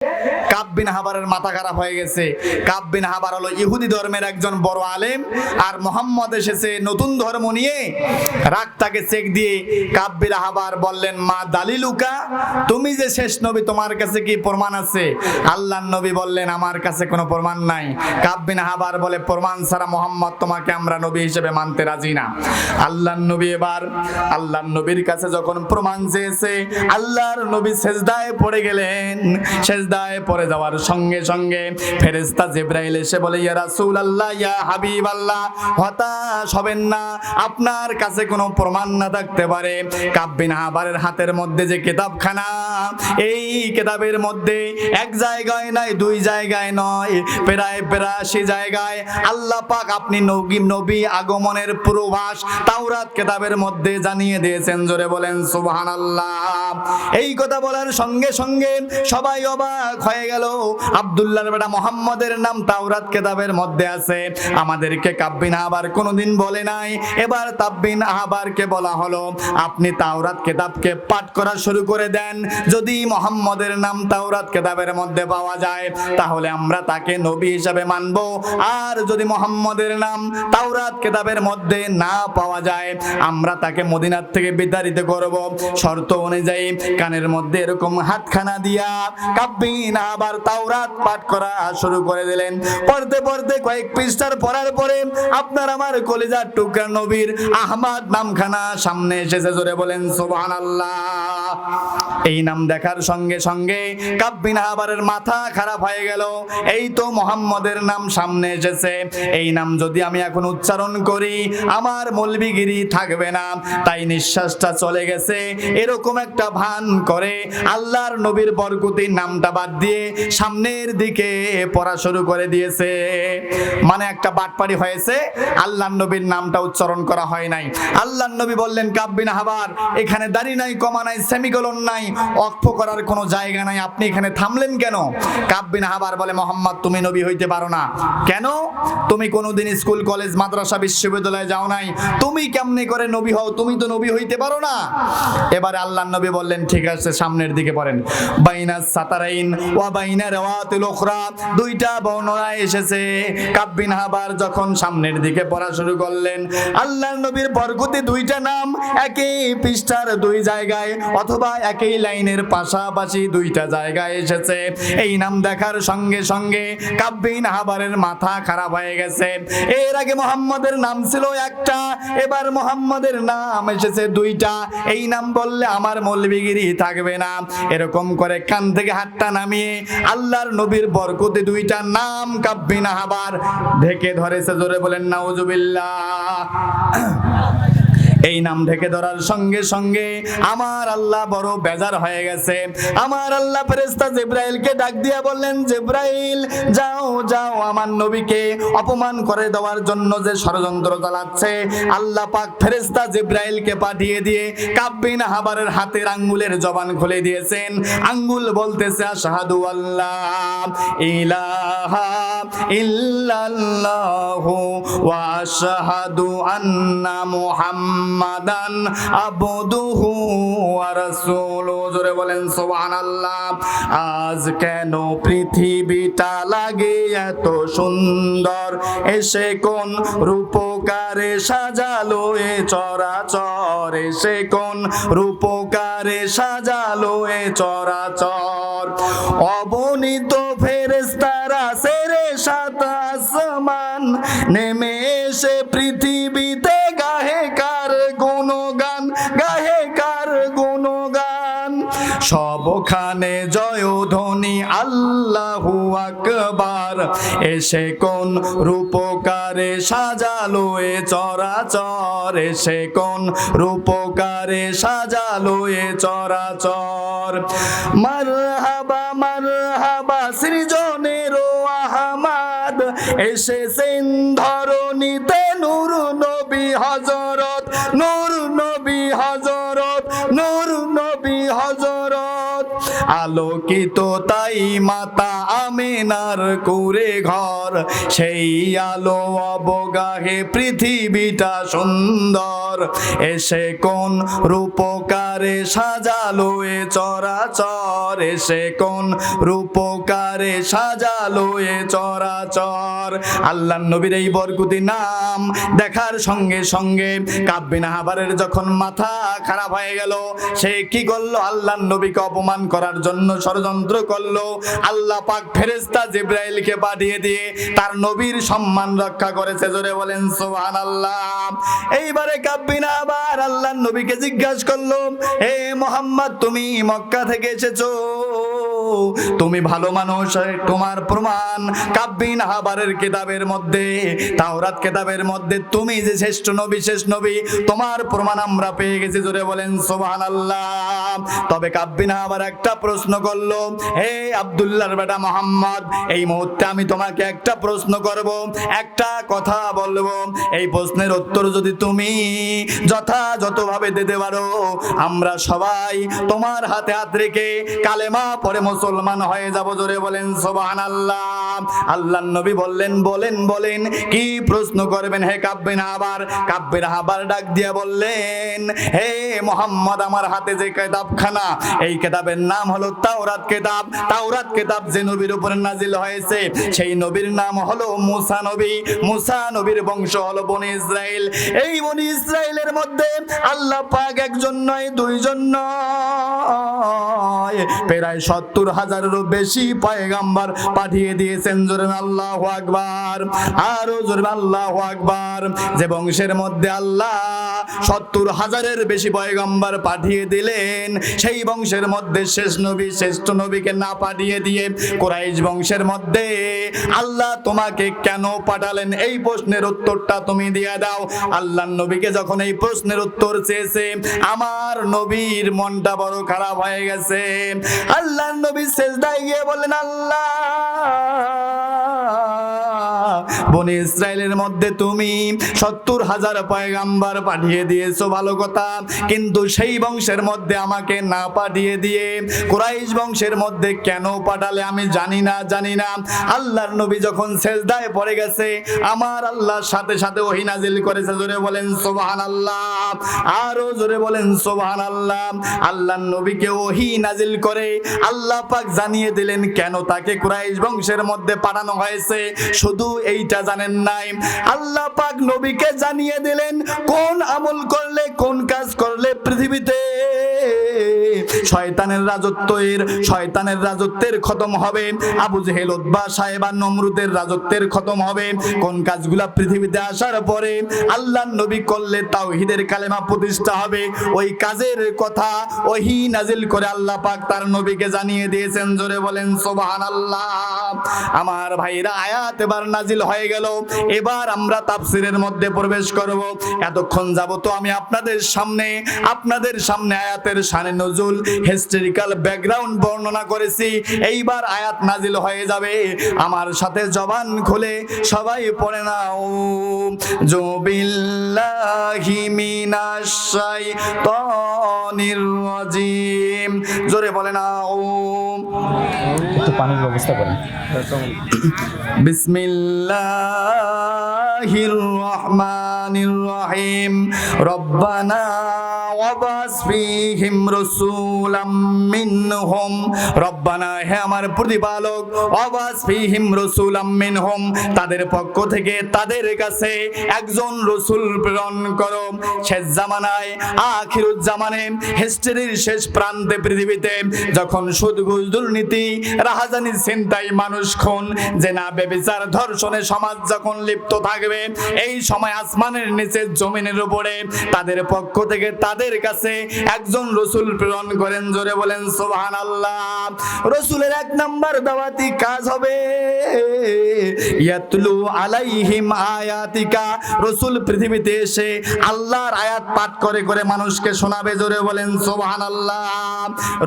কাব বিন হাবারের মাথা খারাপ হয়ে গেছে। কাব বিন হাবার হলো ইহুদি ধর্মের একজন বড় আলেম, আর মোহাম্মদ এসেছে নতুন ধর্ম নিয়ে। রাগটাকে চেক দিয়ে কাব বিন হাবার বললেন, মা দালিলুকা, তুমি যে শেষ নবী, তোমার কাছে কি প্রমাণ আছে? আল্লাহর নবী বললেন, আমার কাছে কোনো প্রমাণ নাই। কাব বিন হাবার বলে, প্রমাণ ছাড়া মোহাম্মদ তোমাকে আমরা নবী হিসেবে মানতে রাজি না। আল্লাহর নবী এবার আল্লাহর নবীর কাছে যখন প্রমাণ চেয়েছে, আল্লাহর নবী সেজদায় পড়ে গেলেন। সেজদায় পড়ে যাওয়ার সঙ্গে সঙ্গে ফেরেশতা জিবরাইল এসে বলে, ইয়া রাসূলুল্লাহ, ইয়া হাবিবাল্লাহ, হতাশ হবেন না, আপনার কাছে কোনো প্রমাণ না থাকতে পারে। কাব বিন হাবারের হাতের মধ্যে যে কিতাবখানা, এই কিতাবের মধ্যে এক জায়গায় নয়, দুই জায়গায় নয়, প্রায় 82 জায়গায় আল্লাহ পাক আপনি নবী আগমনের পূর্বাভাস তাওরাত কিতাবের মধ্যে জানিয়ে দিয়েছেন। জোরে বলেন সুবহানাল্লাহ। এই কথা বলার সঙ্গে সঙ্গে সবাই অবাক হয়ে গেল। আব্দুল্লাহর বেটা মুহাম্মদের নাম তাওরাত কিতাবের মধ্যে আছে, আমাদেরকে কাব বিন হাবার কোনোদিন বলে নাই। এবার কাব বিন হাবারকে বলা হলো, আপনি তাওরাত কিতাবকে পাঠ করা শুরু করে দেন। যদি মুহাম্মদের নাম তাওরাত কিতাবের মধ্যে পাওয়া যায়, তাহলে আমরা তাকে নবী হিসাবে মানব। আর যদি মুহাম্মদের নাম তাওরাত কিতাবের মধ্যে না পাওয়া যায়, আমরা তাকে মদিনার থেকে বিতাড়িত করব। শর্ত অনুযায়ী কানের মধ্যে এরকম হাতখানা দিয়া কাব বিন হাবার তাওরাত পাঠ করা শুরু করে দিলেন। পড়তে পড়তে কয়েক পৃষ্ঠার পড়ার পরে আপনার আমার কলিজার টুকরা নবীর আহমদ নামখানা সামনে এসেছে। জোরে বলেন সুবহানাল্লাহ। এই নাম দেখার সঙ্গে সঙ্গে কাব বিন হাবারের মাথা খারাপ হয়ে গেল। এই তো মুহাম্মদের নাম সামনে এসেছে, এই নাম যদি আমি এখন উচ্চারণ করি, আমার মৌলবিগিরি থাকবে না, তাই নিঃশ্বাসটা চলে গেছে। এরকম একটা ভান করে আল্লাহর নবীর বরকতির নামটা বাদ দিয়ে সামনের দিকে পড়া শুরু করে দিয়েছে। মানে একটা বাটপাড়ি হয়েছে, আল্লাহর নবীর নামটা উচ্চারণ করা হয় নাই। আল্লাহর নবী বললেন, কাব বিন হাবার, এখানে দাড়ি নাই, কমা নাই, সেমিকোলন নাই, অক্ষ করার কোনো জায়গা নাই, আপনি এখানে থামলেন কেন? কাব বিন হাবার বলে, মুহাম্মদ তুমি নবী হইতে পারো না। কেন? তুমি কোনোদিন স্কুল কলেজ মাদ্রাসা বিশ্ববিদ্যালয়ে যাও নাই, তুমি কেমনে করে নবী হও? তুমি তো নবী হইতে পারো না। এবারে আল্লাহর নবী বললেন, ঠিক আছে, সামনের দিকে পড়েন। বাইনাস সাতারাইন ওয়া বাইনা রাওয়াতিল উখরা, দুইটা বর্ণনা এসেছে। কাব বিন হাবার যখন সামনের দিকে পড়া শুরু করলেন, আল্লাহর নবীর বরকতে দুইটা নাম একই পৃষ্ঠার দুই জায়গায় অথবা একই লাইনের পাশাপাশি দুইটা জায়গায় এসেছে। এই নাম দেখার সঙ্গে সঙ্গে কাব বিন হাবারের মাথা খারাপ হয়ে গেছে। এর আগে মুহাম্মদের নাম ছিল একটা, এবার মুহাম্মদের নাম এসেছে দুইটা। এই নাম বললে আমার মৌলবিগিরি থাকবে না। এরকম করে কান থেকে হাতটা নামিয়ে আল্লাহর নবীর বরকতে দুইটা নাম কাব বিন হাবার ঢেকে ধরেছে। জোরে বলেন নাউজুবিল্লাহ। এই নাম ঢেকে ধরার সঙ্গে সঙ্গে আমার আল্লাহ বড় বেজার হয়ে গেছে। আমার আল্লাহ ফেরেশতা জিবরাইলকে ডাক দিয়া বললেন, জিবরাইল যাও যাও, আমার নবীকে অপমান করে দেওয়ার জন্য যে ষড়যন্ত্র চালাচ্ছে, আল্লাহ পাক ফেরেশতা জিবরাইলকে পাঠিয়ে দিয়ে কাব বিন হাবারের হাতের আঙ্গুলের জবান খুলে দিয়েছেন। আঙ্গুল বলতেছে, আশহাদু আল্লাহ ইলাহা ইল্লাল্লাহু ওয়া আশহাদু আন্না মুহাম্মাদান আবদুহু ওয়া রাসূলুহু। জোরে বলেন সুবহানাল্লাহ। আজ কেন পৃথিবীটা লাগে এত সুন্দর, এসে কোন রূপকারে সাজালো এ চরাচর, এসে কোন রূপকারে সাজালো এ চরাচর। অবনীত ফেরেশতারা সেরে সাত আসমান নেমে এসে পৃথিবীতে গাহে কার গুণগান, গাহে কার গুণগান। সবখানে জয়ধ্বনি আল্লাহু আকবার, এসে কোন রূপকারে সাজালো এ চরাচর, এসে কোন রূপকারে সাজালো এ চরাচর। মারহাবা মারহাবা সৃজনের আহমদ, এসেছেন ধরণীতে নূর নবী হযরত, নূর নবী হযরত, নূর নবী হযরত। আলোকিত তাই মাতা আমেনার কুরে ঘর, সেই আলো অবগাহে পৃথিবীটা সুন্দর, এসে কোন রূপকারে সাজালো এ চরাচর, এসে কোন রূপকারে সাজালো এ চরাচর। আল্লাহর নবীর এই বরকতি নাম দেখার সঙ্গে সঙ্গে কাব বিন আহবারের যখন মাথা খারাপ হয়ে গেল, সে কি করলো? আল্লাহর নবীকে অপমান করার জন্য ষড়যন্ত্র করলো। আল্লাহ পাক ফেরেশতা জিবরাইলকে পাঠিয়ে দিয়ে তার নবীর সম্মান রক্ষা করেছে। জোরে বলেন সুবহানাল্লাহ। এইবারে কাব বিন আহবার আল্লাহর নবীকে জিজ্ঞাসা করলো, হে মুহাম্মদ, তুমি মক্কা থেকে এসেছো, তুমি ভালো মানুষ, তোমার প্রমাণ কাব বিন আহবারের কিতাবের মধ্যে, তাওরাত কিতাবের মধ্যে তুমি যে শ্রেষ্ঠ নবী, শেষ নবী, তোমার প্রমাণ আমরা পেয়ে গেছি। জোরে বলেন সুবহানাল্লাহ। তবে কাব বিন আহবার একটা প্রশ্ন করলো, হে আব্দুল্লাহর বেটা মুহাম্মদ, এই মুহূর্তে আমি তোমাকে একটা প্রশ্ন করব, একটা কথা বলবো, এই প্রশ্নের উত্তর যদি তুমি যথাযথভাবে দিতে পারো, আমরা সবাই তোমার হাতে হাত রেখে কালেমা পড়ে মুসলমান হয়ে যাব। জোরে বলেন সুবহানাল্লাহ। আল্লাহর নবী বললেন, বলেন বলেন, কি প্রশ্ন করবেন হে কাব বিন আহবার? কাব বিন আহবার ডাক দিয়ে বললেন, হে মুহাম্মদ, আমার হাতে যে কিতাবখানা, এই কিতাবের নাম হলো তাওরাত কিতাব। তাওরাত কিতাব যে নবীর উপরে নাজিল হয়েছে, সেই নবীর নাম হলো মুসা নবী। মুসা নবীর বংশ হলো বনি ইসরাইল। এই বনি ইসরাইলের মধ্যে আল্লাহ পাক একজন নয়, দুইজন নয়, প্রায় 70,000-এরও বেশি পয়গাম্বর পাঠিয়ে দিয়েছেন। জোরে আল্লাহু আকবার, আরো জোরে আল্লাহু আকবার। যে বংশের মধ্যে আল্লাহ 70,000-এর বেশি পয়গাম্বর পাঠিয়ে দিলেন, সেই বংশের মধ্যে শেষ নবী, শ্রেষ্ঠ নবীকে না পাঠিয়ে দিয়ে কুরাইশ বংশের মধ্যে আল্লাহ তোমাকে কেন পাঠালেন? এই প্রশ্নের উত্তরটা তুমি দিয়ে দাও। আল্লাহর নবীকে যখন এই প্রশ্নের উত্তর চেয়েছে, আমার নবীর মনটা বড় খারাপ হয়ে গেছে। আল্লাহর নবী সিজদায় গিয়ে বলেন, আল্লাহ, বনি ইসরাইলের মধ্যে তুমি 70,000 পয়গাম্বর পাঠিয়ে দিয়েছো, ভালো কথা, কিন্তু সেই বংশের মধ্যে আমাকে না পাঠিয়ে দিয়ে কুরাইশ বংশের মধ্যে কেন পাঠালে? আমি জানি না, জানি না। আল্লাহর নবী যখন সিজদায় পড়ে গেছে, আমার আল্লাহর সাথে সাথে ওহী নাজিল করেছে। জোরে বলেন সুবহানাল্লাহ, আরো জোরে বলেন সুবহানাল্লাহ। আল্লাহর নবীকে ওহী নাজিল করে আল্লাহ পাক জানিয়ে দিলেন কেন তাকে কুরাইশ বংশের মধ্যে পাঠানো হয়েছে। শুধু এইটা জানেন নাই, আল্লাহ পাক নবীকে জানিয়ে দিলেন কোন আমল করলে, কোন কাজ করলে পৃথিবীতে শয়তানের রাজত্বের খতম হবে, আবু জেহেল, উতবা, সাইবা, নমরুদের রাজত্বের খতম হবে, কোন কাজগুলা পৃথিবীতে আসার পরে আল্লাহর নবী করলে তাওহীদের কালেমা প্রতিষ্ঠা হবে, ওই কাজের কথা ওহী নাজিল করে আল্লাহ পাক তার নবীকে জানিয়ে দিয়েছেন। জোরে বলেন সুবহানাল্লাহ। আমার ভাইরা, আয়াত এবার নাজিল হয়ে গেল। এবার আমরা তাফসীরের মধ্যে প্রবেশ করব। এতক্ষণ যাবত আমি আপনাদের সামনে আয়াতের শানে নজুল, হিস্টোরিক্যাল ব্যাকগ্রাউন্ড বর্ণনা করেছি। এইবার আয়াত নাজিল হয়ে যাবে। আমার সাথে জবান খুলে সবাই পড়ে নাও, জুবিল্লাহি মিনাশ শাইতানির রাজিম। জোরে বলে নাও, একটু পানির ব্যবস্থা করেন। বিসমিল্লাহির রহমানির রহিম। রব্বানা ওয়াবাস ফীহিম রাসূলাম মিনহুম। রব্বানা, হে আমার প্রতিপালক, ওয়াবাস ফীহিম রাসূলাম মিনহুম, তাদের পক্ষ থেকে তাদের কাছে একজন রাসূল প্রেরণ করো। শেষ জামানায়, আখিরুজ জামানে, হিস্ট্রির শেষ প্রান্তে পৃথিবীতে যখন সুদ, ঘুষ, দুর্নীতি, রাহাজানি, ছিনতাই, মানুষ খুন, জেনা, ব্যভিচার, ধর্ষণে সমাজ যখন লিপ্ত থাকবে, এই সময় আসমানের নিচে, জমিনের উপরে তাদের পক্ষ থেকে তাদের কাছে একজন রাসূল প্রেরণ করেন। জোরে বলেন সুবহানাল্লাহ। রাসূলের এক নাম্বার দাওয়াতি কাজ হবে ইয়াতলু আলাইহিম আয়াতিকা। রাসূল পৃথিবীতে এসে আল্লাহর আয়াত পাঠ করে করে মানুষকে শোনাবে। জোরে বলেন সুবহানাল্লাহ।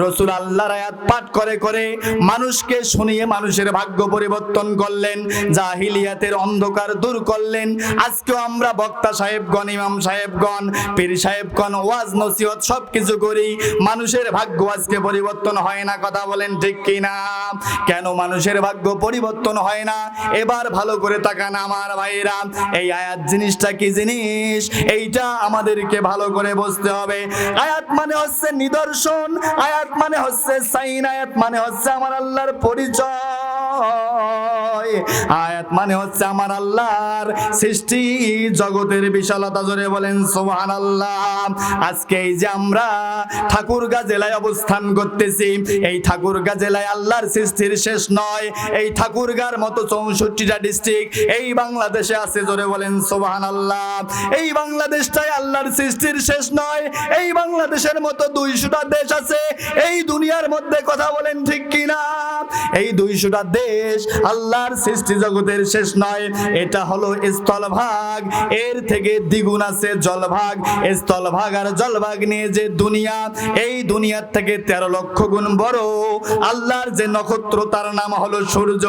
রাসূল আল্লাহর আয়াত পাঠ করে করে মানুষকে শুনিয়ে মানুষের ভাগ্য পরিবর্তন করলেন, জাহিলিয়াতের অন্ধকার দূর করলেন। আজকেও আমরা বক্তা সাহেবগণ, ইমাম সাহেবগণ, পীর সাহেবগণ, ওয়াজ ওয়াজ নসিহত সবকিছু করি, মানুষের ভাগ্য আজকে পরিবর্তন হয় না, কথা বলেন ঠিক কিনা? কেন মানুষের ভাগ্য পরিবর্তন হয় না? এবার ভালো করে তাকান আমার ভাইরা, এই আয়াত জিনিসটা কি জিনিস এইটা আমাদেরকে ভালো করে বুঝতে হবে। আয়াত মানে হচ্ছে নিদর্শন, আয়াত মানে হচ্ছে সাইন, আয়াত মানে হচ্ছে আমার আল্লাহর পরিচয়, আয়াত মানে হচ্ছে আমার আল্লাহর সৃষ্টি জগতের বিশালতা। জোরে বলেন সুবহানাল্লাহ। আজকে এই যে আমরা ঠাকুরগাঁ জেলায় অবস্থান করতেছি, এই ঠাকুরগাঁ জেলায় আল্লাহর সৃষ্টির শেষ নয়। এই ঠাকুরগাঁর মতো 64টা ডিস্ট্রিক্ট এই বাংলাদেশে আছে। জোরে বলেন সুবহানাল্লাহ। এই বাংলাদেশটাই আল্লাহর সৃষ্টির শেষ নয়। এই বাংলাদেশের মতো 200টা দেশ আছে এই দুনিয়ার মধ্যে, কথা বলেন ঠিক কিনা? এই 200টা দেশ আল্লাহর সৃষ্টি জগতের শেষ নয়। এটা হলো স্থলভাগ, এর থেকে দ্বিগুণ আছে জলভাগ। স্থলভাগ আর জলভাগ নিয়ে যে দুনিয়া, এই দুনিয়ার থেকে 13 লক্ষ গুণ বড় আল্লাহর যে নক্ষত্র, তার নাম হলো সূর্য।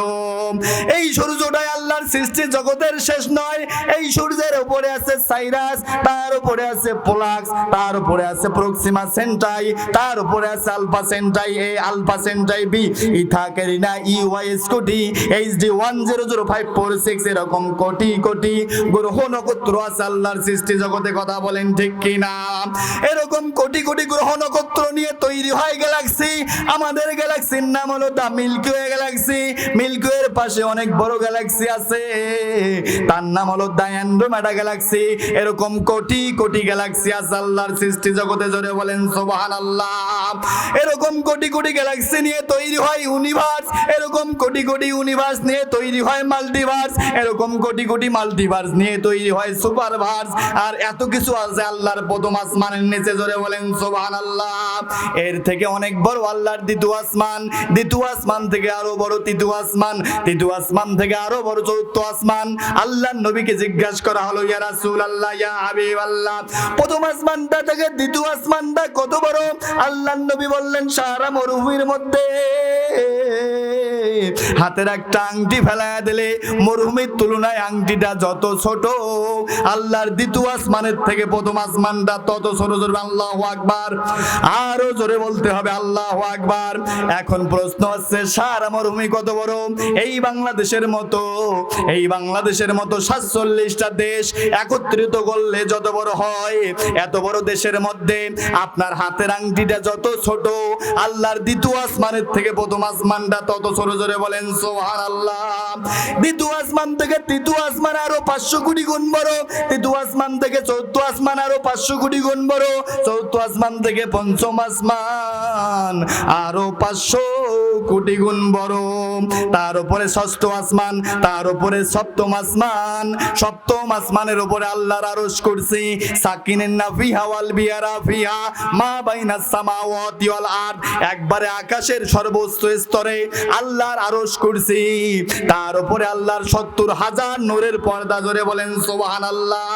এই সূর্যটাই আল্লাহর সৃষ্টি জগতের শেষ নয়। এই সূর্যের উপরে আছে সাইরাস, তার উপরে আছে পোলাক্স, তার উপরে আছে প্রক্সিমা সেন্টাই, তার উপরে আছে আলফা সেন্টাই এ, আলফা সেন্টাই বি, ইথা ক্যারিনা ইউআইএস কোটি এইচডি 100546, এরকম কোটি কোটি গ্রহ নক্ষত্র আছে আল্লাহর সৃষ্টি জগতে, কথা বলেন ঠিক কিনা? এরকম কোটি কোটি গ্রহ নক্ষত্র নিয়ে তৈরি হয় গ্যালাক্সি। আমাদের গ্যালাক্সির নাম হলো দা মিল্কি ওয়ে গ্যালাক্সি। মিল্কি ওয়ের পাশে অনেক বড় গ্যালাক্সি আছে, তার নাম হলো দা অ্যান্ড্রোমেডা গ্যালাক্সি। এরকম কোটি কোটি গ্যালাক্সি আছে আল্লাহর সৃষ্টি জগতে। জোরে বলেন সুবহানাল্লাহ। এরকম কোটি কোটি গ্যালাক্সি নিয়ে তৈরি হয় ইউনিভার্স, এরকম কোটি কোটি ইউনিভার্স নিয়ে তৈরি হয় মাল্টিভার্স, এরকম কোটি কোটি মাল্টিভার্স নিয়ে তৈরি হয় সুপারভার্স। আর এত কিছু আছে আল্লাহর প্রথম আসমানের নিচে। জোরে বলেন সুবহানাল্লাহ। এর থেকে অনেক বড় আল্লাহর দ্বিতীয় আসমান, দ্বিতীয় আসমান থেকে আরো বড় তৃতীয় আসমান, তৃতীয় আসমান থেকে আরো বড় চতুর্থ আসমান। আল্লাহর নবীকে জিজ্ঞাসা করা হলো, ইয়া রাসূলুল্লাহ, ইয়া হাবিবাল্লাহ, প্রথম আসমানটা থেকে দ্বিতীয় আসমানটা কত বড়? আল্লাহর নবী বললেন, সারা মরুভূমির মধ্যে হাতের একটা আংটি ফেলায়া দিলে মরুভূমির তুলনায় আংটিটা যত ছোট, আল্লাহর দ্বিতীয় আসমানের থেকে প্রথম আসমানটা তত ছোট। জোরে আল্লাহু আকবার, আরো জোরে বলতে হবে আল্লাহু আকবার। এখন প্রশ্ন হচ্ছে, সারা মরুভূমি কত বড়? এই বাংলাদেশের মতো, এই বাংলাদেশের মতো 47টা দেশ একত্রিত করলে যত বড় হয়, এত বড় দেশের মধ্যে আপনার হাতের আংটিটা যত ছোট, আল্লাহর দ্বিতীয় আসমানের থেকে প্রথম আসমানটা তত ছোট। জোরে বলেন সুবহানাল্লাহ। দ্বিতীয় আসমান থেকে তৃতীয় আসমান আরো 500 কোটি গুণ বড়, তৃতীয় আসমান থেকে চতুর্থ আসমান আরো 500 কোটি গুণ বড়, চতুর্থ আসমান থেকে পঞ্চম আসমান আরো 500 কোটি গুণ বড়, তার উপরে ষষ্ঠ আসমান, তার উপরে সপ্তম আসমান, সপ্তম আসমানের উপরে আল্লাহর আরশ কুরসি, সাকিনান ফিহা ওয়াল বিয়ারা ফিহা মা বাইনাস সামাওয়াতি ওয়াল আরদ, একবারে আকাশের সর্বোচ্চ স্তরে আল্লাহর আরশ কুরসি, তার উপরে আল্লাহর 70,000 নূরের পর্দা। জোরে বলেন সুবহানাল্লাহ।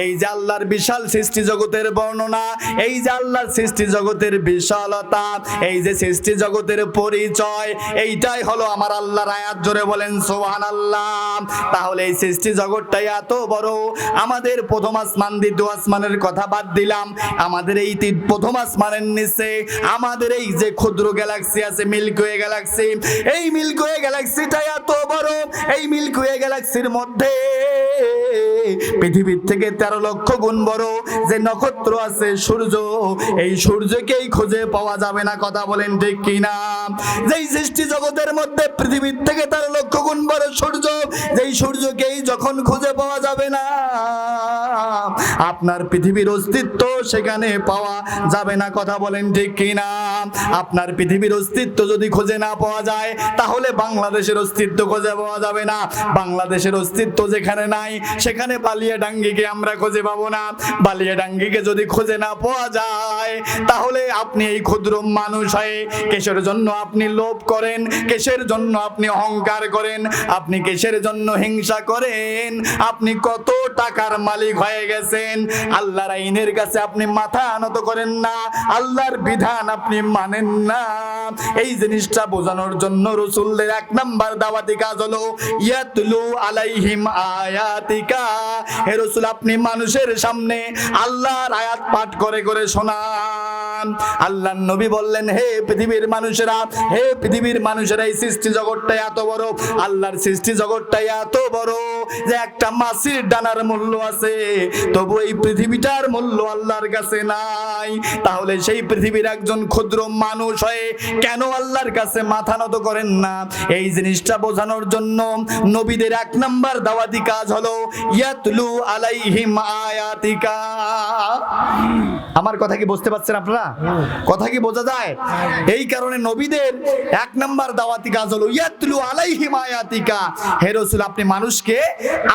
এই যে আল্লাহর বিশাল সৃষ্টি জগতের বর্ণনা, এই যে আল্লাহর সৃষ্টি জগতের বিশালতা, এই যে সৃষ্টি জগতের পরিচয়, এইটাই হলো আমার আল্লাহর আয়াত। জোরে বলেন সুবহানাল্লাহ। তাহলে এই সৃষ্টি জগৎটাই এত বড়। আমাদের প্রথম আসমান দ্বিতীয় আসমানের কথা বাদ দিলাম, আমাদের এই প্রথম আসমানের নিচে আমাদের এই যে ক্ষুদ্র গ্যালাক্সি আছে মিল্কি ওয়ে গ্যালাক্সি, এই মিল্কি ওয়ে গ্যালাক্সিটা এত বড়। এই মিল্কি ওয়ে গ্যালাক্সির মধ্যে পৃথিবীর থেকে 13 লক্ষ গুণ বড় যে নক্ষত্র আছে সূর্য, এই সূর্যকেই খুঁজে পাওয়া যাবে না, কথা বলেন ঠিক কিনা? যেই সৃষ্টি জগতের মধ্যে পৃথিবীর থেকে 13 লক্ষ গুণ বড় সূর্য, যেই সূর্যকেই যখন খুঁজে পাওয়া যাবে না, আপনার পৃথিবীর অস্তিত্ব সেখানে পাওয়া যাবে না, কথা বলেন ঠিক কিনা? আপনার পৃথিবীর অস্তিত্ব যদি খুঁজে না পাওয়া যায়, তাহলে বাংলাদেশের অস্তিত্ব খুঁজে পাওয়া যাবে না। বাংলাদেশের অস্তিত্ব যেখানে নাই, সেখানে বালিয়াডাঙ্গিকে আমরা খুঁজে পাবো না। বালিয়াডাঙ্গিকে যদি খুঁজে না পাওয়া যায়, তাহলে আপনি এই ক্ষুদ্র মানুষ হয়ে কিসের জন্য আপনি লোভ করেন, কিসের জন্য আপনি অহংকার করেন, আপনি কিসের জন্য হিংসা করেন, আপনি কত টাকার মালিক হয়ে হয়ে গেছেন, আল্লাহর আইনের কাছে আপনি মাথা নত করেন না, আল্লাহর বিধান আপনি মানেন না। এই জিনিসটা বোঝানোর জন্য রাসূলদের এক নাম্বার দাওয়াতি কাজ হলো ইয়াতলু আলাইহিম আয়াতিকা। হে রাসূল, আপনি মানুষের সামনে আল্লাহর আয়াত পাঠ করে করে শোনান। আল্লাহর নবী বললেন, হে পৃথিবীর মানুষেরা, হে পৃথিবীর মানুষেরা, এই সৃষ্টি জগৎটা এত বড়, আল্লাহর সৃষ্টি জগৎটা এত বড় যে একটা মাছির ডানার মূল্য আছে, তবু এই পৃথিবীটার মূল্য আল্লাহর কাছে নাই। তাহলে সেই পৃথিবীর একজন ক্ষুদ্র মানুষ হয়ে কেন আল্লাহর কাছে মাথা নত করেন না? এই জিনিসটা বোঝানোর জন্য নবীদের এক নাম্বার দাওয়াতি কাজ হলো ইয়াতলু আলাইহিম আয়াতিকা। আমার কথা কি বুঝতে পারছেন আপনারা? কথা কি বোঝা যায়? এই কারণে নবীদের এক নাম্বার দাওয়াতি কাজ হলো ইয়াতলু আলাইহিম আয়াতিকা। হে রাসূল, আপনি মানুষকে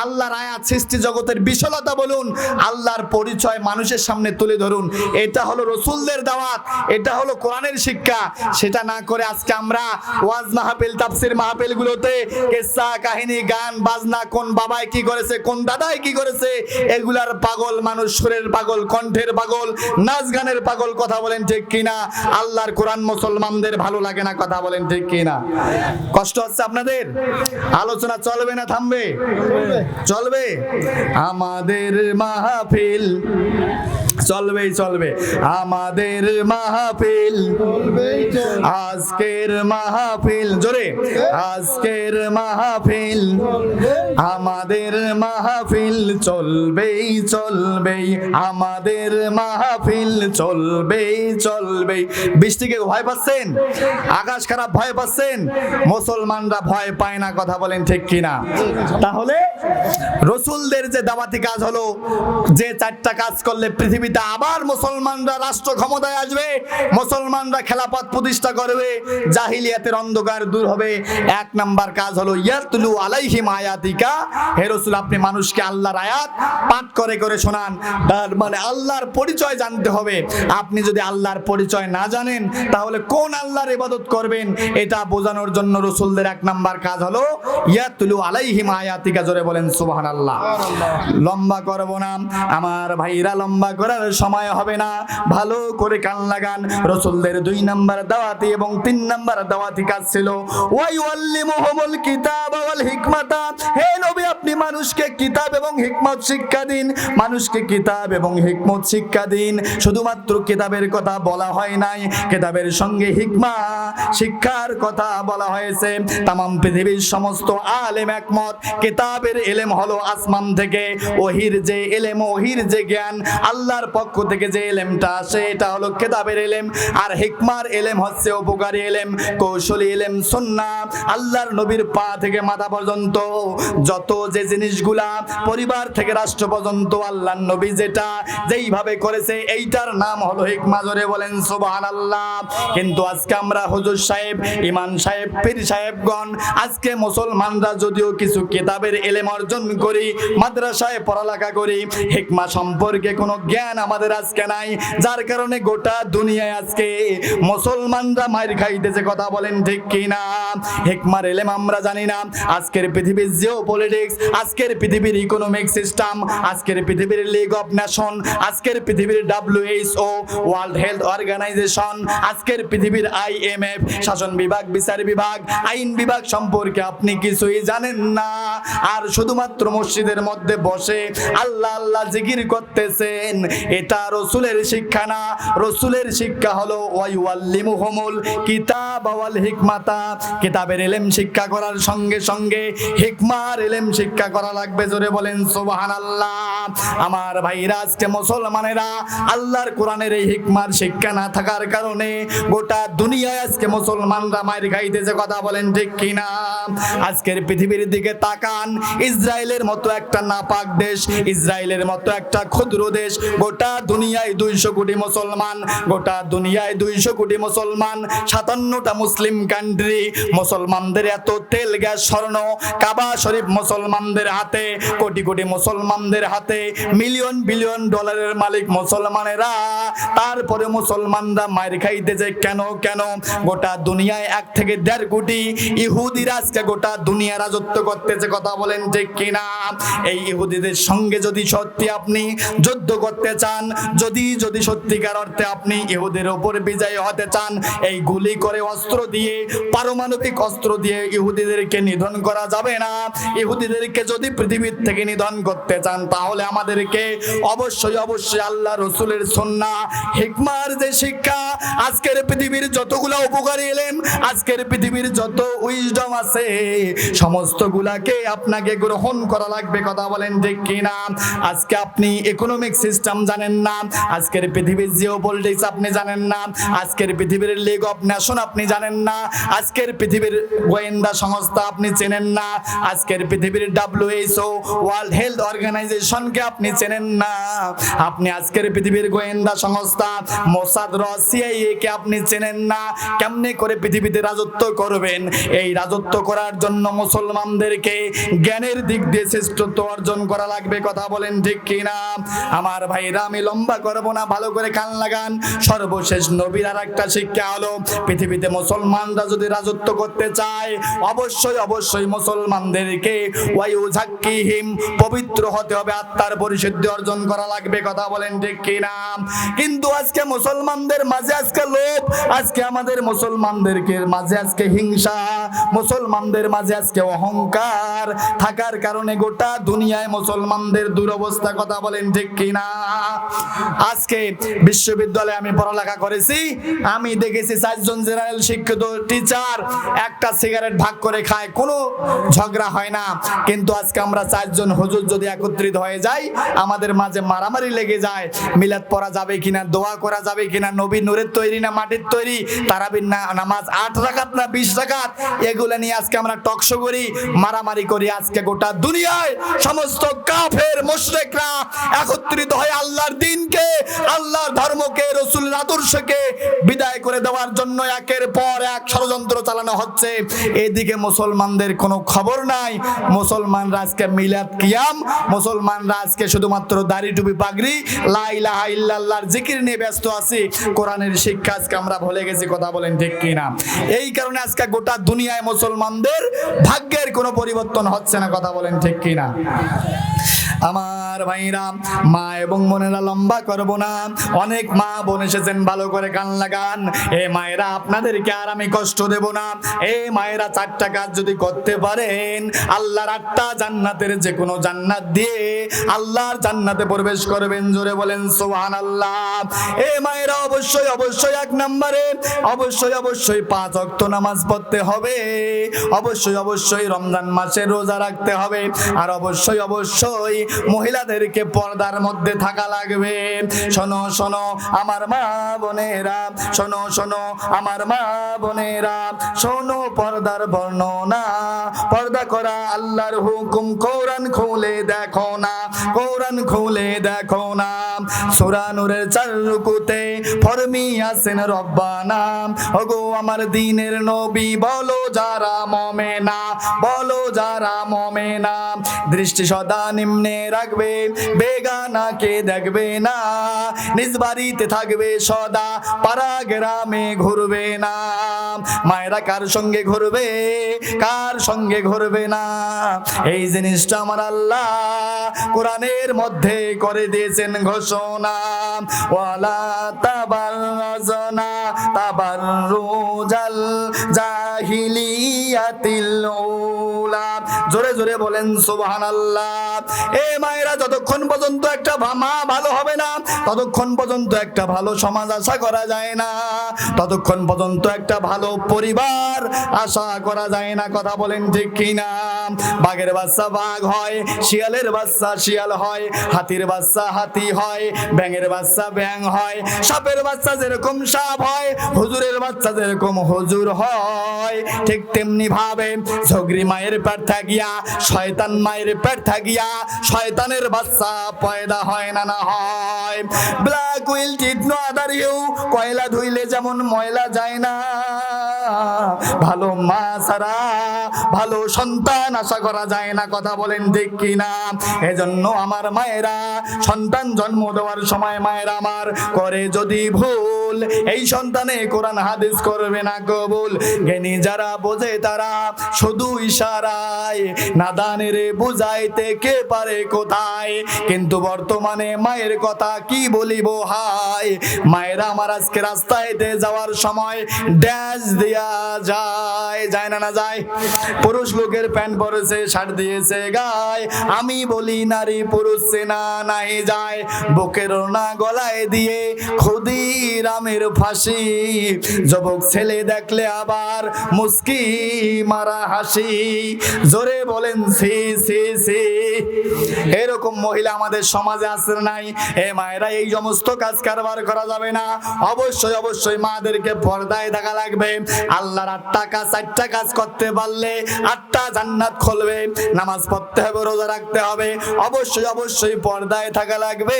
আল্লাহর আয়াত, সৃষ্টি জগতের বিশালতা বলুন, আল্লাহর পরিচয় মানুষের সামনে তুলে ধরুন। এটা হলো রাসূলদের দাওয়াত, এটা হলো কোরআনের শিক্ষা। সেটা না করে আজকে আমরা ওয়াজ মাহফিল, তাফসীর মাহফিলগুলোতে কিসসা কাহিনী, গান বাজনা, কোন বাবাই কি করেছে, কোন দাদাই কি করেছে, এগুলার পাগল মানুষ, সুরের পাগল, কণ্ঠের পাগল, নাচ গানের পাগল। কথা বলেন ঠিক কিনা? আল্লাহর কোরআন মুসলমানদের ভালো লাগে না, কথা বলেন ঠিক কিনা? কষ্ট হচ্ছে আপনাদের? আলোচনা চলবে না থামবে? চলবে। আমাদের মাহফিল চলবেই চলবে, আমাদের মাহফিল, আজকের মাহফিল, জোরে, আজকের মাহফিল, আমাদের মাহফিল চলবেই চলবেই, আমাদের মাহফিল চলবেই চলবেই। বৃষ্টিকে ভয় পাচ্ছেন? আকাশ খারাপ ভয় পাচ্ছেন? মুসলমানরা ভয় পায় না, কথা বলেন ঠিক কিনা? তাহলে রাসূলদের যে দাওয়াতি কাজ হলো, যে চারটা কাজ করলে পৃথিবীতে আবার মুসলমানরা রাষ্ট্র ক্ষমতায় আসবে, মুসলমানরা খেলাফত প্রতিষ্ঠা করবে, জাহিলিয়াতের অন্ধকার দূর হবে। এক নাম্বার কাজ হলো ইয়াতলু আলাইহিম আয়াতিকা। হে রাসূল, আপনি মানুষকে আল্লাহর আয়াত পাঠ করে করে শোনান। তার মানে আল্লাহর পরিচয় জানতে হবে। আপনি যদি আল্লাহর পরিচয় না জানেন, তাহলে কোন আল্লাহর ইবাদত করবেন? এটা বোঝানোর জন্য রাসূলদের এক নাম্বার কাজ হলো ইয়াতলু আলাইহিম আয়াতিকা। জোরে বলেন সুবহানাল্লাহ। লম্বা করব না আমার ভাইরা, লম্বা করার সময় হবে না, ভালো করে কান লাগান। রাসূলদের 2 নাম্বার দাওয়াতি এবং 3 নাম্বার দাওয়াতি কাজ ছিল ওয়া ইউআল্লিমুহুমুল কিতাবা ওয়াল হিকমাতা। হে নবী, আপনি মানুষকে কিতাব এবং হিকমত শিক্ষা দিন, মানুষকে কিতাব এবং হিকমত শিক্ষা দিন। শুধুমাত্র কিতাবের কথা বলা হয় নাই, কিতাবের সঙ্গে হিকমা শিক্ষার কথা বলা হয়েছে। তামাম পৃথিবীর সমস্ত আলেম একমত, কিতাবের ইলম হলো আসমান থেকে ওহির যে ইলম, ওহির যে জ্ঞান, আল্লাহর পক্ষ থেকে যে ইলমটা আসে, এটা হলো কিতাবের ইলম। আর হিকমার ইলম হচ্ছে উপকারী ইলম, কৌশলী ইলম, সুন্নাহ। আল্লাহর নবীর পা থেকে মাথা পর্যন্ত যত যে জিনিসগুলা, পরিবার থেকে রাষ্ট্র পর্যন্ত আল্লাহর নবী যেটা যেইভাবে করেছে, এইটার নাম হলো হিকমা। জোরে বলেন সুবহানাল্লাহ। কিন্তু আজকে আমরা হুজুর সাহেব, ইমাম সাহেব, পীর সাহেবগণ, আজকে মুসলমানরা যদিও কিছু কিতাবের ইলম অর্জন করি, মাদ্রাসায় পড়ালেখা করি, হিকমা সম্পর্কে কোনো জ্ঞান আমাদের আজকে নাই, যার কারণে গোটা দুনিয়ায় আজকে মুসলমানরা মাইর খাইতেছে। কথা বলেন ঠিক কিনা? হিকমার ইলম আমরা জানি না। আজকের পৃথিবীর জিওপলিটিক্স, আজকের পৃথিবীর ইকোনমিক সিস্টেম, আজকের পৃথিবীর লিগ অফ নেশন, আজকের পৃথিবীর WHO, ওয়ার্ল্ড হেলথ অর্গানাইজেশন, আজকের পৃথিবীর IMF, শাসন বিভাগ, বিচার বিভাগ, আইন বিভাগ সম্পর্কে আপনি কিছুই জানেন না। আর শুধুমাত্র মসজিদের মধ্যে বসে আল্লাহ আল্লাহ জিকির করতেছেন। এটা রাসূলের শিক্ষা না। রাসূলের শিক্ষা হলো ওয়া ইউআল্লিমুহুমুল কিতাবা ওয়াল হিকমাতা। কিতাবের ইলম শিক্ষা করার সঙ্গে সঙ্গে হিকমার ইলম শিক্ষা করা লাগবে। জোরে বলেন সুবহানাল্লাহ। আমার ভাইরা, আজকে মুসলমানেরা আল্লাহর কোরআনের এই হিকমার শিক্ষা না থাকার কারণে গোটা দুনিয়ায় আজকে মুসলমানরা মাইর খাইতেছে। কথা বলেন ঠিক কিনা? আজকের পৃথিবীর দিকে তাকান, ইসরায়েলের মতো একটা নাপাক দেশ, ইসরায়েলের মতো একটা ক্ষুদ্র দেশ, গোটা দুনিয়ায় 200 কোটি মুসলমান, গোটা দুনিয়ায় 200 কোটি মুসলমান, 57টা মুসলিম কান্ট্রি, মুসলমানদের এত তেল গ্যাস স্বর্ণ, কাবা শরীফ মুসলমানদের হাতে, কোটি কোটি মুসলমানদের হাতে, মিলিয়ন বিলিয়ন ডলারের মালিক মুসলমানেরা, তারপরে মুসলমানরা মার খাইতেছে কেন? গোটা দুনিয়ায় 1 থেকে 1.5 কোটি ইহুদিরা আজকে গোটা দুনিয়া রাজত্ব করতেছে, কথা বলেন ঠিক কিনা? এই ইহুদিদের সঙ্গে যদি সত্যি আপনি যুদ্ধ করতে চান, যদি সত্যিকার অর্থে আপনি ইহুদের উপর বিজয়ী হতে চান, এই গুলি করে অস্ত্র দিয়ে, পারমাণবিক অস্ত্র দিয়ে ইহুদিদেরকে নিধন করা যাবে না। ইহুদিদেরকে যদি পৃথিবীর থেকে নিধন করতে চান, তাহলে আমাদেরকে অবশ্যই আল্লাহ রসুলের সুন্নাহ হিকমার যে শিক্ষা, আজকের পৃথিবীর যতগুলা উপকারী এলেম, আজকের পৃথিবীর যত উইজডম আছে, সমস্ত গুলাকে আপনাকে গ্রহণ করা লাগবে, কথা বলেন ঠিক কিনা? আজকে আপনি ইকোনমিক সিস্টেম জানেন না, আজকের পৃথিবীর জিওপলিটিক্স আপনি জানেন না, আজকের পৃথিবীর লিগ অফ নেশন আপনি জানেন না, আজকের পৃথিবীর গোয়েন্দা সংস্থা আপনি চেনেন না, আজকের পৃথিবীর WHO ওয়ার্ল্ড হেলথ অর্গানাইজেশনকে আপনি চেনেন না, আপনি আজকের পৃথিবীর গোয়েন্দা সংস্থা মোসাদ, CIA কে আপনি চেনেন না। কেমনে করে পৃথিবীতে রাজত্ব করবেন? এই রাজত্ব করার জন্য মুসলমানদেরকে জ্ঞানের দিক দিয়ে শ্রেষ্ঠত্ব অর্জন করা লাগবে, কথা বলেন ঠিক কিনা? আমার ভাইরা, আমি লম্বা করব না, ভালো করে কান লাগান। সর্বশেষ নবীর আর একটা শিক্ষা হলো, পৃথিবীতে মুসলমানরা যদি রাজত্ব করতে চায়, অবশ্যই মুসলমানদেরকে ওয়ায়ুযাক্কিহিম, পবিত্র হতে হবে, আত্মার পরিশুদ্ধি অর্জন করা লাগবে, কথা বলেন ঠিক কিনা? কিন্তু আজকে মুসলমানদের মাঝে আজকে লোভ, আজকে আমাদের মুসলমানদেরকে মাঝে আজকে হিংসা, মুসলমানদের মাঝে আজকে অহংকার থাকার কারণে গোটা দুনিয়ায় মুসলমানদের দুরবস্থা, কথা বলেন ঠিক কিনা? আজকে বিশ্ববিদ্যালয়ে আমি পড়ালেখা করেছি, আমি দেখেছি 4 জন জেনারেল শিক্ষিত টিচার একটা সিগারেট ভাগ করে খায়, কোনো ঝগড়া হয় না। কিন্তু আজকে আমরা 4 জন হুজুর যদি একত্রিত হয়ে যাই, আমাদের মাঝে মারামারি লেগে যায়। মিলাদ পড়া যাবে কিনা, দোয়া করা যাবে কিনা, নবী নূরের তৈরি না মাটির তৈরি, তারাবির নামাজ 8 রাকাত না 20 রাকাত, এগুলা নিয়ে আজকে আমরা টকশো করি, মারামারি করি। আজকে গোটা দুনিয়ায় সমস্ত কাফের মুশরিকরা একত্রিত হয়ে আল্লাহর দ্বীনকে, আল্লাহর ধর্মকে, রাসূলের আদর্শকে বিদায় করে দেওয়ার জন্য একের পর এক ষড়যন্ত্র চালানো হচ্ছে। এদিকে মুসলমানদের কোনো খবর নাই। মুসলমানরা আজকে মিলাদ কিয়াম, মুসলমানরা আজকে শুধুমাত্র দাড়ি টুপি পাগড়ি, লা ইলাহা ইল্লাল্লাহর জিকির নিয়ে ব্যস্ত আছি, কোরআনের শিক্ষা আজকে আমরা ভুলে গেছি, কথা বলেন ঠিক কিনা? এই কারণে আজকে গোটা দুনিয়ায় মুসলমানদের ভাগ্যের কোনো পরিবর্তন হচ্ছে না, কথা বলেন ঠিক কিনা? আমার ভাইরা, মা এবং বোনেরা, লম্বা করব না, অনেক মা বোন এসেছেন, ভালো করে কান লাগান। এ মায়েরা, আপনাদেরকে আর আমি কষ্ট দেব না। এ মায়েরা, 4টা কাজ যদি করতে পারেন, আল্লাহর 8টা জান্নাতের যে কোনো জান্নাত দিয়ে আল্লাহর জান্নাতে প্রবেশ করবেন। জোরে বলেন সুবহানাল্লাহ। এ মায়েরা, অবশ্যই 1 নম্বরে অবশ্যই 5 ওয়াক্ত নামাজ পড়তে হবে, অবশ্যই রমজান মাসে রোজা রাখতে হবে, আর অবশ্যই মহিলাদেরকে পর্দার মধ্যে থাকা লাগবে। শোনো আমার মা বোনেরা, শোনো আমার মা বোনেরা, শোনো পর্দার বর্ণনা, পর্দা করা আল্লাহর হুকুম, কোরআন খুলে দেখো না, কোরআন খুলে দেখো না। সূরা নূরের 4 রুকুতে ফরমি আছেন রব্বানা, ওগো আমার দ্বীনের নবী, বলো যারা মুমিনা, বলো যারা মুমিনা, দৃষ্টি সদা নিম্নে রাখবে, বেগানাকে দেখবে না, নিজ বাড়িতে থাকবে সদা, পাড়া গ্রামে ঘুরবে না। মায়েরা কার সঙ্গে ঘুরবে, কার সঙ্গে ঘুরবে না, এই জিনিসটা আমার আল্লাহ কোরআনের মধ্যে করে দিয়েছেন ঘোষণা। ওয়ালা তাবাররাজনা তাবাররুজাল জাহিলিয়াতিল উলা। জোরে বলেন সুবহানাল্লাহ। এ মায়েরা, যতক্ষণ পর্যন্ত একটা মা ভালো হবে না, ততক্ষণ পর্যন্ত একটা ভালো সমাজ আশা করা যায় না, ততক্ষণ পর্যন্ত একটা ভালো পরিবার আশা করা যায় না, কথা বলেন ঠিক কিনা? বাঘের বাচ্চা বাঘ হয়, শিয়ালের বাচ্চা শিয়াল হয়, হাতির বাচ্চা হাতি হয়, ব্যাঙের বাচ্চা ব্যাঙ হয়, সাপের বাচ্চা যেরকম সাপ হয়, হুজুরের বাচ্চা যেরকম হুজুর হয়, ঠিক তেমনি ভাবে ঝগড়ি মায়ের পেট থাকিয়া নিয়া শয়তান মায়ের পেট থাকিয়া শয়তানের বাচ্চা পয়দা হয় না না হয়। Black will did no other hue, কয়লা ধুইলে যেমন ময়লা যায় না, ভালো মা ছাড়া ভালো সন্তান আশা করা যায় না। কথা বলেন ঠিক কিনা? এজন্য আমার মায়েরা সন্তান জন্ম দেওয়ার সময় মায়েরা আমার করে যদি ভুল, এই সন্তানে কোরআন হাদিস করবে না কবুল। জ্ঞানী যারা বোঝে তারা শুধু ইশারায়, নাদানের বুঝাইতে কে পারে কোথায়। কিন্তু বর্তমানে মায়ের কথা কি বলিব হায়, মায়েরা আমার আজকে রাস্তায়তে যাওয়ার সময় ড্যাশ দিয়া যায় না, না যায়। পুরুষ লোকের প্যান্ট পরেছে, শার্ট দিয়েছে গায়ে, আমি বলি নারী পুরুষ চেনা নাই যায়। বুকের না গলায় দিয়ে ক্ষুদিরামের ফাঁসি, যুবক ছেলে দেখলে আবার মুস্কি মারা হাসি। জোরে বলেন সি সি সি। এরকম মহিলা আমাদের সমাজে আছে নাই? এ মায়েরা এই সমস্ত কাজ কারবার করা যাবে না। অবশ্যই অবশ্যই মাদেরকে পর্দায় থাকা লাগবে। আল্লাহর 8টা কাজ 4টা কাজ করতে পারলে 8টা জান্নাত খুলবে। নামাজ পড়তে হবে, রোজা রাখতে হবে, অবশ্যই অবশ্যই পর্দায় থাকা লাগবে।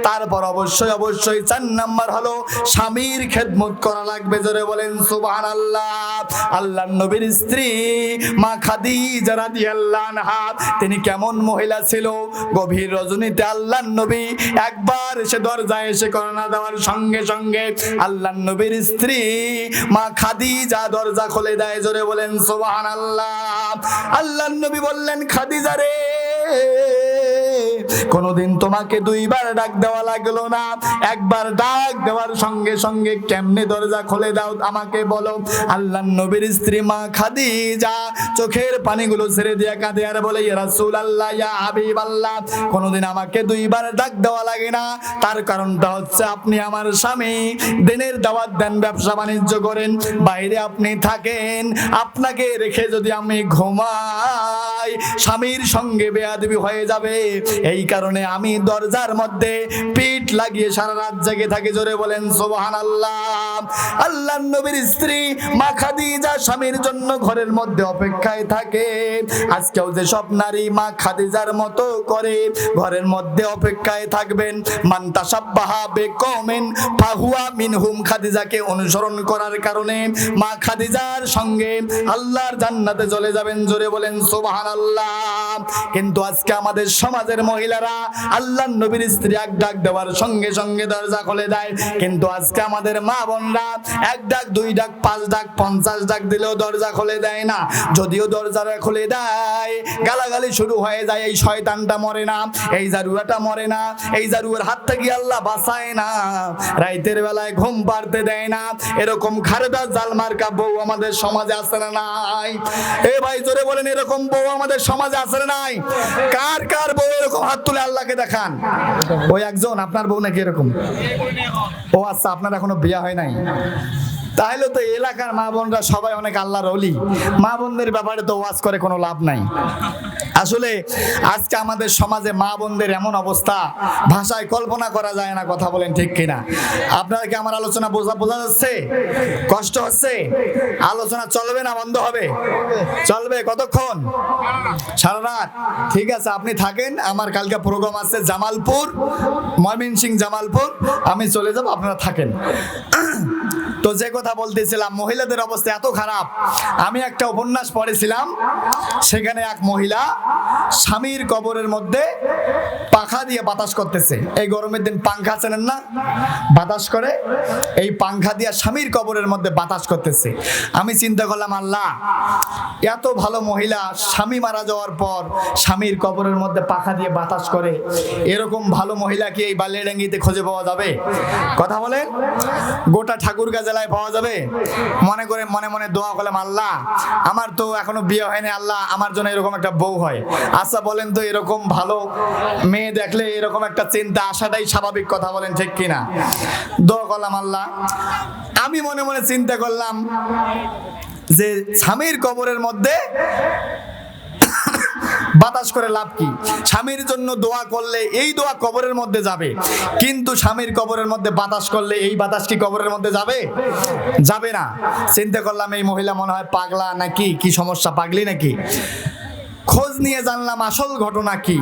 তারপর অবশ্যই অবশ্যই 4 নাম্বার হলো স্বামীর খেদমত করা লাগবে। জোরে বলেন সুবহানাল্লাহ। আল্লাহর নবীর স্ত্রী মা খাদিজা রাদিয়াল্লাহু আনহা, তিনি কেমন মহিলা ছিল? গভীর রজনীতে আল্লাহর নবী একবার এসে দরজায় এসে করোনা দেওয়ার সঙ্গে সঙ্গে আল্লাহর নবীর স্ত্রী মা খাদিজা দরজা খুলে দেয়। জোরে বলেন সুবহানাল্লাহ। আল্লাহর নবী বললেন, খাদিজা রে, কোনদিন তোমাকে 2বার ডাক দেওয়া লাগলো না, একবার ডাক দেওয়ার সঙ্গে সঙ্গে কেমনে দরজা খুলে দাও আমাকে বলো। আল্লাহর নবীর স্ত্রী মা খাদিজা চোখের পানিগুলো ছেড়ে দিয়ে কাঁদে আর বলে, ইয়া রাসূলুল্লাহ, ইয়া হাবিবাল্লাহ, কোনদিন আমাকে 2বার ডাক দেওয়া লাগে না। তার কারণটা হচ্ছে আপনি আমার স্বামী, দিনের দাওয়াত দেন, ব্যবসা বাণিজ্য করেন, বাইরে আপনি থাকেন। আপনাকে রেখে যদি আমি ঘুমাই স্বামীর সঙ্গে বেয়াদবি হয়ে যাবে। এই কারণে আমি দরজার মধ্যে পিঠ লাগিয়ে সারা রাত জেগে থাকি। জোরে বলেন সুবহানাল্লাহ। আল্লাহর নবীর স্ত্রী মা খাদিজা স্বামীর জন্য ঘরের মধ্যে অপেক্ষায় থাকে। আজকেও যে সব নারী মা খাদিজার মতো করে ঘরের মধ্যে অপেক্ষায় থাকবেন। মান তাশাব্বাহা বিকওমিন ফাহুয়া মিনহুম, খাদিজাকে অনুসরণ করার কারণে মা খাদিজার সঙ্গে আল্লাহর জান্নাতে চলে যাবেন। জোরে বলেন সুবহানাল্লাহ। কিন্তু আজকে আমাদের সমাজের মহিলারা আল্লাহর নবীর স্ত্রী এক ডাক দেওয়ার সঙ্গে সঙ্গে দরজা খুলে দেয়। কিন্তু আজকে আমাদের মা বোনরা 1 ডাক 2 ডাক 5 ডাক 50 ডাক দিলেও দরজা খুলে দেয় না। যদিও দরজাটা খুলে দেয়, গালাগালি শুরু হয়ে যায়, এই শয়তানটা মরে না, এই জারুয়াটা মরে না, এই জারুয়ার হাত থেকে আল্লাহ বাঁচায় না, রাতের বেলায় ঘুম পাড়তে দেয় না। এরকম খারেদা জালমার্কা বউ আমাদের সমাজে আছে না নাই? এ ভাই জোরে বলেন, এরকম বউ আমাদের সমাজে আছে না নাই? কার কার বউ এরকম? হাত তুলে আল্লাহকে দেখান। ওই একজন, আপনার বউ নাকি এরকম? ও আচ্ছা, আপনার এখনো বিয়ে হয় নাই। তাহলে তো এলাকার মা বোনরা সবাই অনেক আল্লাহর ওলি। মা বোনদের ব্যাপারে তো ওয়াজ করে কোনো লাভ নাই। আসলে আজকে আমাদের সমাজে মা বোনদের এমন অবস্থা, ভাষায় কল্পনা করা যায় না। কথা বলেন ঠিক কিনা? আপনারা কি আমার আলোচনা বোঝা যাচ্ছে? কষ্ট হচ্ছে? আলোচনা চলবে না বন্ধ হবে? চলবে। কতক্ষণ? সারা রাত। ঠিক আছে, আপনি থাকেন, আমার কালকে প্রোগ্রাম আছে জামালপুর, ময়মনসিংহ জামালপুর, আমি চলে যাব, আপনারা থাকেন। তো যে কথা বলতেছিলাম, মহিলাদের অবস্থা এত খারাপ। আমি একটা উপন্যাস পড়েছিলাম, সেখানে এক মহিলা স্বামীর কবরের মধ্যে পাখা দিয়ে বাতাস করতেছে। এই গরমের দিন পাংখা চেনেন না? বাতাস করে, এই পাংখা দিয়ে স্বামীর কবরের মধ্যে বাতাস করতেছে। আমি চিন্তা করলাম, আল্লাহ, এত ভালো মহিলা স্বামী মারা যাওয়ার পর স্বামীর কবরের মধ্যে পাখা দিয়ে বাতাস করে, এরকম ভালো মহিলা কি এই বালিয়াডাঙ্গিতে খুঁজে পাওয়া যাবে? কথা বলেন, গোটা ঠাকুরগাঁ জেলায় পাওয়া যাবে? মনে করে মনে মনে দোয়া করলাম, আল্লাহ, আমার তো এখনো বিয়ে হয়নি, আল্লাহ আমার জন্য এরকম একটা বউ হয়। আচ্ছা বলেন তো, এরকম ভালো মেয়ে দেখলে এরকম একটা চিন্তা আসাটাই স্বাভাবিক। কথা বলেন ঠিক কিনা? দোয়া করলাম আল্লাহ। আমি মনে মনে চিন্তা করলাম যে স্বামীর কবরের মধ্যে বাতাস করে লাভ কি? স্বামীর জন্য দোয়া করলে এই দোয়া কবরের মধ্যে যাবে, কিন্তু স্বামীর কবরের মধ্যে বাতাস করলে এই বাতাস কি কবরের মধ্যে যাবে? যাবে না। চিন্তা করলাম, এই মহিলা মনে হয় পাগলা নাকি, কি সমস্যা, পাগলি নাকি? খোঁজ নিয়ে জানলাম আসল ঘটনা কি।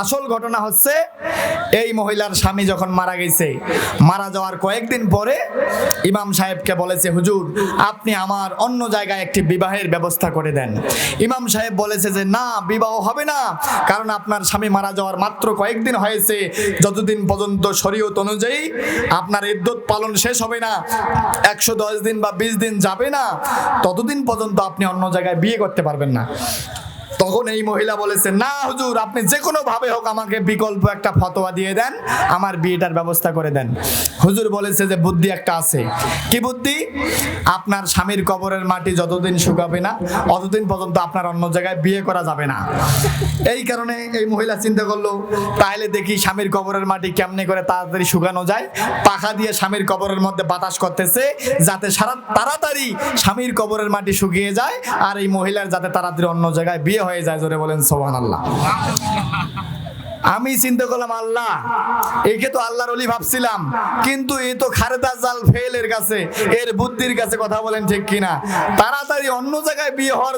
আসল ঘটনা হচ্ছে এই মহিলার স্বামী যখন মারা গেছে, মারা যাওয়ার কয়েকদিন পরে ইমাম সাহেবকে বলেছে, হুজুর আপনি আমার অন্য জায়গায় একটি বিবাহের ব্যবস্থা করে দেন। ইমাম সাহেব বলেছে যে না, বিবাহ হবে না, কারণ আপনার স্বামী মারা যাওয়ার মাত্র কয়েকদিন হয়েছে, যতদিন পর্যন্ত শরীয়ত অনুযায়ী আপনার ইদ্যত পালন শেষ হবে না, 110 দিন বা 20 দিন যাবে না, ততদিন পর্যন্ত আপনি অন্য জায়গায় বিয়ে করতে পারবেন না। তখন এই মহিলা বলেছে, না হুজুর আপনি যে কোনো ভাবে হোক আমাকে বিকল্প একটা ফতোয়া দিয়ে দেন, আমার বিয়েটার ব্যবস্থা করে দেন। হুজুর বলেছে যে বুদ্ধি একটা আছে। কি বুদ্ধি? আপনার স্বামীর কবরের মাটি যতদিন শুকাবে না অতদিন পর্যন্ত আপনার অন্য জায়গায় বিয়ে করা যাবে না। এই কারণে এই মহিলা চিন্তা করলো, তাহলে দেখি স্বামীর কবরের মাটি কেমনে করে তাড়াতাড়ি শুকানো যায়। পাখা দিয়ে স্বামীর কবরের মধ্যে বাতাস করতেছে যাতে তাড়াতাড়ি স্বামীর কবরের মাটি শুকিয়ে যায়, আর এই মহিলার যাতে তাড়াতাড়ি অন্য জায়গায় বিয়ে হয়ে যায়। জোরে বলেন সুবহানাল্লাহ। আমি চিন্তা করলাম, আল্লাহ, একে তো আল্লাহর ওলি ভাবছিলাম, কিন্তু এ তো খারেদা জাল ফেলের কাছে, এর বুদ্ধির কাছে। কথা বলেন ঠিক কিনা? তাড়াতাড়ি অন্য জায়গায় বিয়ে হওয়ার